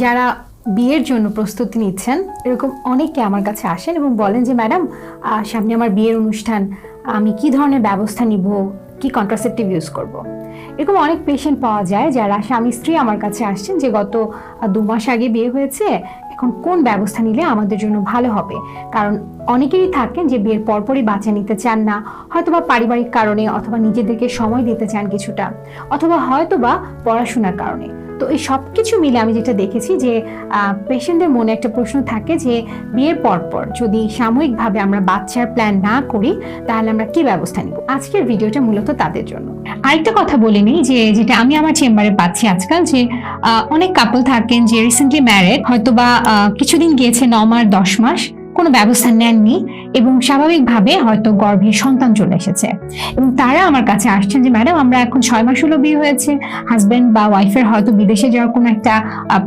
যারা বিয়ের জন্য প্রস্তুতি নিচ্ছেন এরকম অনেকে আমার কাছে আসেন এবং বলেন যে ম্যাডাম সামনে আমার বিয়ের অনুষ্ঠান, আমি কি ধরনের ব্যবস্থা নিব, কি কন্ট্রাসেপটিভ ইউজ করব। এরকম অনেক পেশেন্ট পাওয়া যায় যারা স্বামী স্ত্রী আমার কাছে আসছেন যে গত 2 মাস আগে বিয়ে হয়েছে, এখন কোন ব্যবস্থা নিলে আমাদের জন্য ভালো হবে। কারণ অনেকেরই থাকেন যে বিয়ের পরপরই বাচ্চা নিতে চান না, হয়তোবা পারিবারিক কারণে, অথবা নিজেদেরকে সময় দিতে চান কিছুটা, অথবা হয়তোবা পড়াশোনার কারণে। তো এই সব কিছু মিলে আমি যেটা দেখেছি যে পেশেন্টদের মনে একটা প্রশ্ন থাকে যে বিয়ের পরপর যদি সাময়িকভাবে আমরা বাচ্চার প্ল্যান না করি তাহলে আমরা কি ব্যবস্থা নিব। আজকের ভিডিওটা মূলত তাদের জন্য। আরেকটা কথা বলে নিই যে যেটা আমি আমার চেম্বারে পাচ্ছি আজকাল, যে অনেক কাপল থাকেন যে রিসেন্টলি ম্যারেড, হয়তোবা কিছুদিন গিয়েছে 9 মাস 10 মাস, কোনো ব্যবস্থা নেননি এবং স্বাভাবিকভাবে হয়তো গর্ভে সন্তান চলে এসেছে এবং তারা আমার কাছে আসছেন যে ম্যাডাম আমরা এখন 6 মাস হলো বিয়ে হয়েছে, হাজবেন্ড বা ওয়াইফের হয়তো বিদেশে যাওয়ার কোনো একটা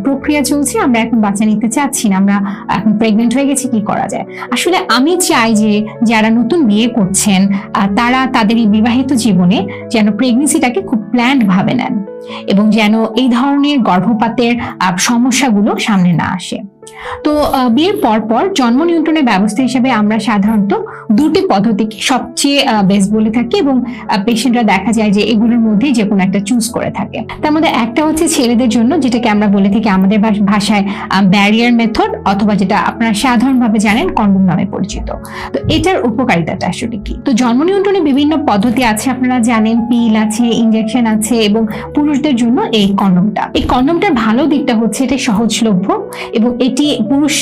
প্রক্রিয়া চলছে, আমরা এখন বাচ্চা নিতে চাচ্ছি না, আমরা এখন প্রেগনেন্ট হয়ে গেছি, কি করা যায়। আসলে আমি চাই যে যারা নতুন বিয়ে করছেন তারা তাদের এই বিবাহিত জীবনে যেন প্রেগনেন্সিটাকে খুব প্ল্যান্ড ভাবে নেন এবং যেন এই ধরনের গর্ভপাতের সমস্যাগুলো সামনে না আসে। তো বিয়ের পর জন্ম নিয়ন্ত্রণের ব্যবস্থা হিসেবে আমরা সাধারণত 2টি পদ্ধতিকে সবচেয়ে বেস্ট বলে থাকি এবং পেশেন্টরা দেখা যায় যে এগুলোর মধ্যে যে কোনো একটা চুজ করে থাকে। তার মধ্যে একটা হচ্ছে ছেলেদের জন্য, যেটাকে আমরা বলে থাকি আমাদের ভাষায় ব্যারিয়ার মেথড, অথবা যেটা আপনারা সাধারণভাবে জানেন কন্ডম নামে পরিচিত। তো এটার উপকারিতাটা আসলে কি? তো জন্ম নিয়ন্ত্রণে বিভিন্ন পদ্ধতি আছে, আপনারা জানেন, পিল আছে, ইনজেকশন আছে, এবং পুরুষদের জন্য এই কন্ডমটার ভালো দিকটা হচ্ছে এটা সহজলভ্য এবং এটি পুরুষ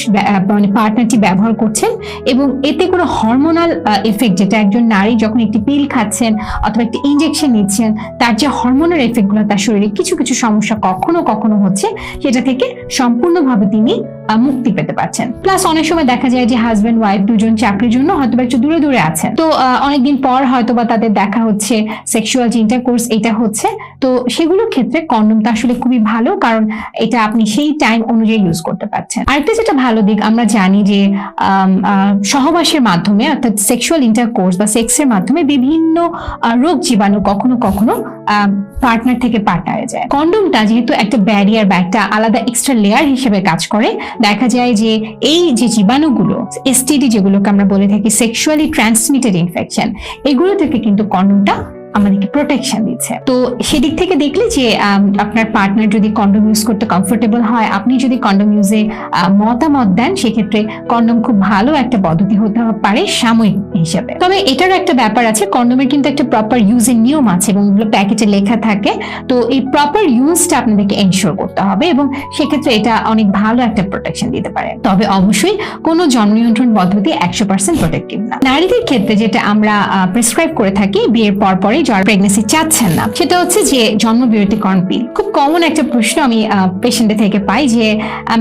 মানে পার্টনারটি ব্যবহার করছেন এবং এতে কোনো হরমোনাল এফেক্ট, যেটা একজন নারী যখন একটি পিল খাচ্ছেন অথবা একটি ইনজেকশন নিচ্ছেন তার যে হরমোনাল এফেক্টগুলো তার শরীরে কিছু কিছু সমস্যা কখনো কখনো হচ্ছে, সেটা থেকে সম্পূর্ণভাবে তিনি মুক্তি পেতে পারছেন। প্লাস অনেক সময় দেখা যায় যে হাজবেন্ড ওয়াইফ দুজন চাকরির জন্য হয়তো একটু দূরে দূরে আছেন, তো অনেকদিন পর হয়তোবা তাদের দেখা হচ্ছে, সেক্সুয়াল যে ইন্টারকোর্স এটা হচ্ছে, তো সেগুলোর ক্ষেত্রে কন্ডমটা আসলে খুবই ভালো, কারণ এটা আপনি সেই টাইম অনুযায়ী ইউজ করতে পারছেন। আরেকটা যেটা ভালো দিক, আমরা জানি যে সহবাসের মাধ্যমে অর্থাৎ সেক্সুয়াল ইন্টারকোর্স বা সেক্সের মাধ্যমে বিভিন্ন রোগ জীবাণু কখনো কখনো পার্টনার থেকে পার্টনারে যায়। কন্ডমটা যেহেতু একটা ব্যারিয়ার বা একটা আলাদা এক্সট্রা লেয়ার হিসেবে কাজ করে, দেখা যায় যে এই যে জীবাণুগুলো, এসটিডি যেগুলোকে আমরা বলে থাকি সেক্সুয়ালি ট্রান্সমিটেড ইনফেকশন, এগুলো থেকে কিন্তু কন্ডমটা আমাদেরকে প্রোটেকশন দিচ্ছে। তো সেদিক থেকে দেখলে যে আপনার পার্টনার যদি কন্ডম ইউজ করতে কমফোর্টেবল হয়, আপনি যদি কন্ডম ইউজে মতামত দেন, সেক্ষেত্রে কন্ডম খুব ভালো একটা পদ্ধতি হতে পারে সাময়িক হিসেবে। তবে এটারও একটা ব্যাপার আছে, কন্ডমের কিন্তু একটা প্রপার ইউজের নিয়ম আছে এবং এগুলো প্যাকেটে লেখা থাকে। তো এই প্রপার ইউজটা আপনাদেরকে এনশিওর করতে হবে এবং সেক্ষেত্রে এটা অনেক ভালো একটা প্রোটেকশন দিতে পারে। তবে অবশ্যই কোনো জন্ম নিয়ন্ত্রণ পদ্ধতি 100% প্রোটেক্টিভ না। নারীদের ক্ষেত্রে যেটা আমরা প্রেসক্রাইব করে থাকি বিয়ের পরপরই যারা প্রেগনেন্সি চাচ্ছেন না, সেটা হচ্ছে যে জন্মবিরতিকরণ পিল। খুব কমন একটা প্রশ্ন আমি পেশেন্টের থেকে পাই যে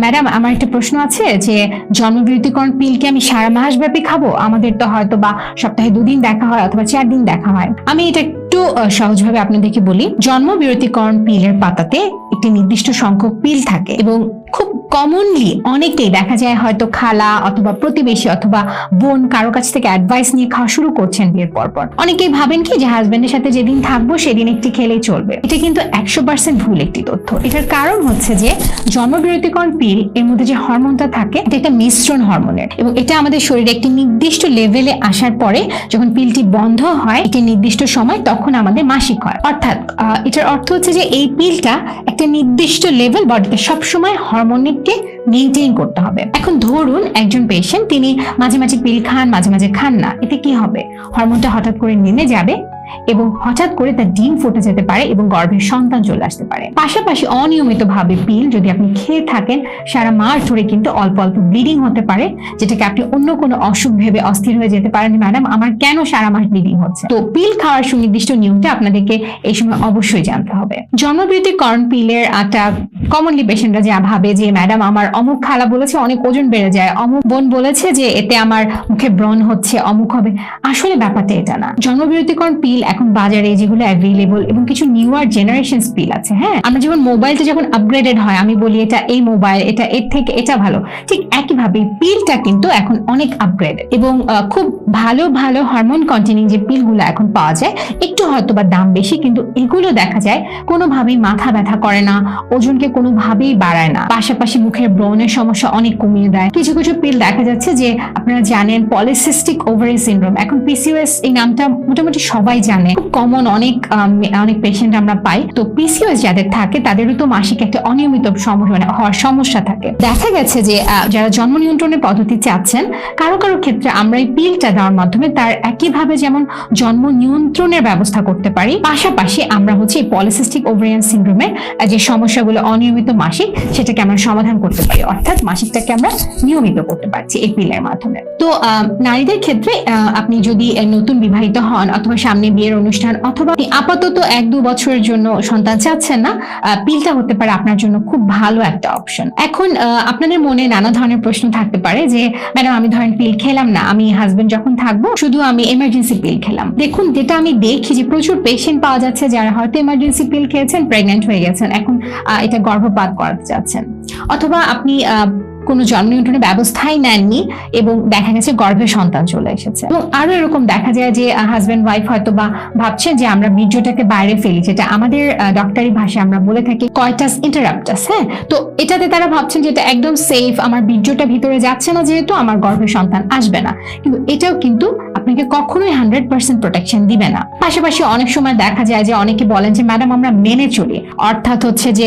ম্যাডাম আমার একটা প্রশ্ন আছে যে জন্মবিরতিকরণ পিল কি আমি সারা মাস ব্যাপী খাবো? আমাদের তো হয়তো বা সপ্তাহে 2 দিন দেখা হয় অথবা 4 দিন দেখা হয়। আমি এটা একটু সহজভাবে আপনাদেরকে বলি। জন্মবিরতিকরণ পিলের পাতাতে একটি নির্দিষ্ট সংখ্যক পিল থাকে এবং খুব কমনলি অনেকেই দেখা যায় হয়তো খালা অথবা প্রতিবেশী অথবা বোন কারো কাছ থেকে অ্যাডভাইস নিয়ে খাওয়া শুরু করছেন বিয়ের পরপর। অনেকেই ভাবেন কি যে হাজবেন্ডের সাথে যেদিন থাকবো সেদিন একটি খেলেই চলবে। এটা কিন্তু 100% ভুল একটি তথ্য। এটার কারণ হচ্ছে যে জন্মবিরতিকরণ পিল এর মধ্যে যে হরমোনটা থাকে এটা একটা মিশ্রণ হরমোনের এবং এটা আমাদের শরীরে একটি নির্দিষ্ট লেভেলে আসার পরে যখন পিলটি বন্ধ হয় একটি নির্দিষ্ট সময়, তখন আমাদের মাসিক হয়। অর্থাৎ এটার অর্থ হচ্ছে যে এই পিলটা একটা নির্দিষ্ট লেভেল বডিতে সবসময় হরমোনকে মেনটেইন করতে হবে। এখন ধরুন একজন পেশেন্ট তিনি মাঝে মাঝে পিল খান, মাঝে মাঝে খান না, এতে কি হবে? হরমোনটা হঠাৎ করে নেমে যাবে এবং হঠাৎ করে তার ডিম ফুটে যেতে পারে এবং গর্ভে সন্তান চলে আসতে পারে। পাশাপাশি অনিয়মিতভাবে পিল যদি আপনি খেয়ে থাকেন সারা মাস ধরে কিন্তু অল্প অল্প ব্লিডিং হতে পারে, যেটাকে আপনি অন্য কোনো অসুখ ভেবে অস্থির হয়ে যেতে পারেন, ম্যাডাম আমার কেন সারা মাস ব্লিডিং হচ্ছে। তো পিল খাওয়ার সুনির্দিষ্ট নিয়মটা আপনাদেরকে এই সময় অবশ্যই জানতে হবে। জন্মবিরতিকরণ পিলের একটা কমনলি পেশেন্টরা যা ভাবে যে ম্যাডাম আমার অমুক খালা বলেছে অনেক ওজন বেড়ে যায়, অমুক বোন বলেছে যে এতে আমার মুখে ব্রণ হচ্ছে, অমুক হবে। আসলে ব্যাপারটা এটা না। জন্মবিরতিকরণ পিল পিল এখন বাজারে যেগুলো অ্যাভেলেবল এবং কিছু নিউয়ার জেনারেশন পিল আছে। হ্যাঁ, আমরা যেমন মোবাইলটা যখন আপগ্রেডেড হয় আমি বলি এটা এই মোবাইল, এটা এর থেকে এটা ভালো, ঠিক একইভাবে পিলটা কিন্তু এখন অনেক আপগ্রেড এবং খুব ভালো ভালো হরমোন কন্টেনিং যে পিলগুলো এখন পাওয়া যায়, একটু হয়তো বা দাম বেশি, কিন্তু এগুলো দেখা যায় কোনোভাবেই মাথা ব্যথা করে না, ওজনকে কোনোভাবেই বাড়ায় না, পাশাপাশি মুখের ব্রণের সমস্যা অনেক কমিয়ে দেয়। কিছু কিছু পিল দেখা যাচ্ছে যে আপনারা জানেন পলিসিস্টিক ওভারি সিনড্রোম, এখন পিসিওএস এই নামটা মোটামুটি সবাই জানে, খুব কমন, অনেক পেশেন্ট আমরা পাই। তো পিসিওএস যাদের থাকে তাদেরও তো মাসিক একটা অনিয়মিত হওয়ার সমস্যা থাকে। দেখা গেছে যে যারা জন্ম নিয়ন্ত্রণের পদ্ধতি চাচ্ছেন, কারো কারো ক্ষেত্রে আমরা এই পিলটা দেওয়ার মাধ্যমে তার একইভাবে যেমন জন্ম নিয়ন্ত্রণের ব্যবস্থা করতে পারি, পাশাপাশি আমরা হচ্ছে এই পলিসিস্টিক ওভারিয়ান সিনড্রোমের যে সমস্যাগুলো অনিয়মিত মাসিক, সেটাকে আমরা সমাধান করতে পারি, অর্থাৎ মাসিকটাকে আমরা নিয়মিত করতে পারছি এই পিলের মাধ্যমে। তো নারীদের ক্ষেত্রে আপনি যদি নতুন বিবাহিত হন অথবা সামনে বিয়ের অনুষ্ঠান অথবা আপাতত 1-2 বছরের জন্য সন্তান চাচ্ছেন না, পিলটা হতে পারে আপনার জন্য খুব ভালো একটা অপশন। এখন আপনাদের মনে নানা ধরনের প্রশ্ন থাকতে পারে যে ম্যাডাম আমি ধরেন পিল খেলাম না, আমি হাজবেন্ড যখন থাকবো শুধু আমি এমার্জেন্সি পিল খেলাম। দেখুন, যেটা আমি দেখি যে প্রচুর পেশেন্ট পাওয়া যাচ্ছে যারা হয়তো এমার্জেন্সি পিল খেয়েছেন, প্রেগন্যান্ট হয়ে গেছেন, এখন এটা গর্ভপাত করাতে চাচ্ছেন, অথবা আপনি কোনো জন্ম নিয়ন্ত্রণের ব্যবস্থাই নেননি এবং দেখা গেছে গর্ভে সন্তান চলে এসেছে। এবং আরো এরকম দেখা যায় যে হাজবেন্ড ওয়াইফ হয়তো বা ভাবছেন যে আমরা বীর্যটাকে বাইরে ফেলি, যেটা আমাদের ডক্টরি ভাষায় আমরা বলে থাকি কয়টাস ইন্টারাপ্টাস। হ্যাঁ, তো এটাতে তারা ভাবছেন যে এটা একদম সেফ, আমার বীর্যটা ভিতরে যাচ্ছে না, যেহেতু আমার গর্ভে সন্তান আসবে না, কিন্তু এটাও কিন্তু আপনাকে কখনোই 100% প্রোটেকশন দিবে না। পাশাপাশি অনেক সময় দেখা যায় যে অনেকে বলেন যে ম্যাডাম আমরা মেনে চলি, অর্থাৎ হচ্ছে যে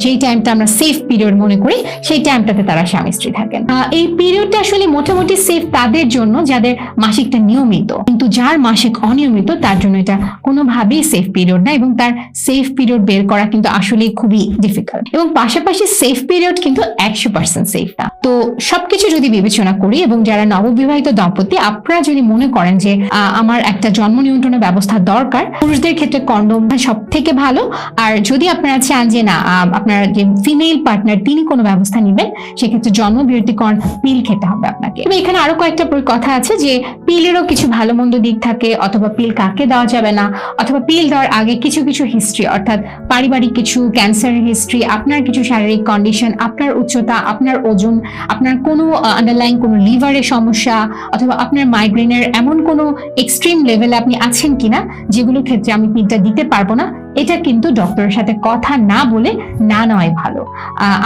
যেই টাইমটা আমরা সেফ পিরিয়ড মনে করি সেই টাইমটাতে তারা স্বামী স্ত্রী থাকেন। এই পিরিয়ডটা আসলে মোটামুটি সেফ তাদের জন্য যাদের মাসিকটা নিয়মিত, কিন্তু যার মাসিক অনিয়মিত তার জন্য এটা কোনোভাবেই সেফ পিরিয়ড না এবং তার সেফ পিরিয়ড বের করা কিন্তু আসলে খুবই ডিফিকাল্ট। এবং পাশাপাশি সেফ পিরিয়ড কিন্তু 100% সেফ না। তো সবকিছু যদি বিবেচনা করি এবং যারা নববিবাহিত দম্পতি আপনারা যদি মনে করেন যে আমার একটা জন্ম নিয়ন্ত্রণের ব্যবস্থা দরকার, পুরুষদের ক্ষেত্রে কন্ডোম সব থেকে ভালো। আর যদি আপনারা চান যে না আপনার যে ফিমেল পার্টনার তিনি কোনো ব্যবস্থা নেবেন, সেক্ষেত্রে জন্মবিরতিকরণ পিল খেতে হবে আপনাকে। তবে এখানে আরো কয়েকটা কথা আছে যে পিলেরও কিছু ভালো মন্দ দিক থাকে, অথবা পিল কাকে দেওয়া যাবে না, অথবা পিল দেওয়ার আগে কিছু কিছু হিস্ট্রি, অর্থাৎ পারিবারিক কিছু ক্যান্সারের হিস্ট্রি, আপনার কিছু শারীরিক কন্ডিশন, আপনার উচ্চতা, আপনার ওজন, আপনার কোনো আন্ডারলাইং কোনো লিভারের সমস্যা, অথবা আপনার মাইগ্রেনের এমন কোনো এক্সট্রিম লেভেলে আপনি আছেন কিনা যেগুলোর ক্ষেত্রে আমি পিলটা দিতে পারবো না, এটা কিন্তু ডক্টরের সাথে কথা না বলে না নেওয়াই ভালো।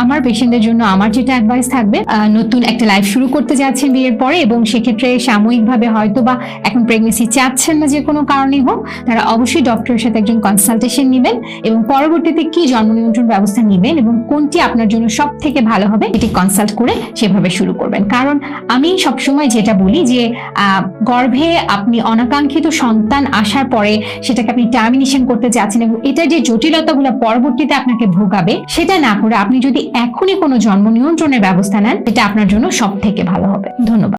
আমার পেশেন্টদের জন্য আমার যেটা অ্যাডভাইস থাকবে, নতুন একটা লাইফ শুরু করতে যাচ্ছেন বিয়ের পরে এবং সেক্ষেত্রে সাময়িকভাবে হয়তো বা এখন প্রেগনেন্সি চাচ্ছেন না যে কোনো কারণেই হোক, তারা অবশ্যই ডক্টরের সাথে একজন কনসালটেশন নেবেন এবং পরবর্তীতে কি জন্ম নিয়ন্ত্রণ ব্যবস্থা নেবেন এবং কোনটি আপনার জন্য সব থেকে ভালো হবে এটি কনসাল্ট করে সেভাবে শুরু করবেন। কারণ আমি সবসময় যেটা বলি যে গর্ভে আপনি অনাকাঙ্ক্ষিত সন্তান আসার পরে সেটাকে আপনি টার্মিনেশন করতে চাচ্ছেন এবং এটা যে জটিলতাগুলো পরবর্তীতে আপনাকে ভোগাবে, সেটা না করে আপনি যদি এখনই কোনো জন্ম নিয়ন্ত্রণের ব্যবস্থা নেন, এটা আপনার জন্য সব থেকে ভালো হবে। ধন্যবাদ।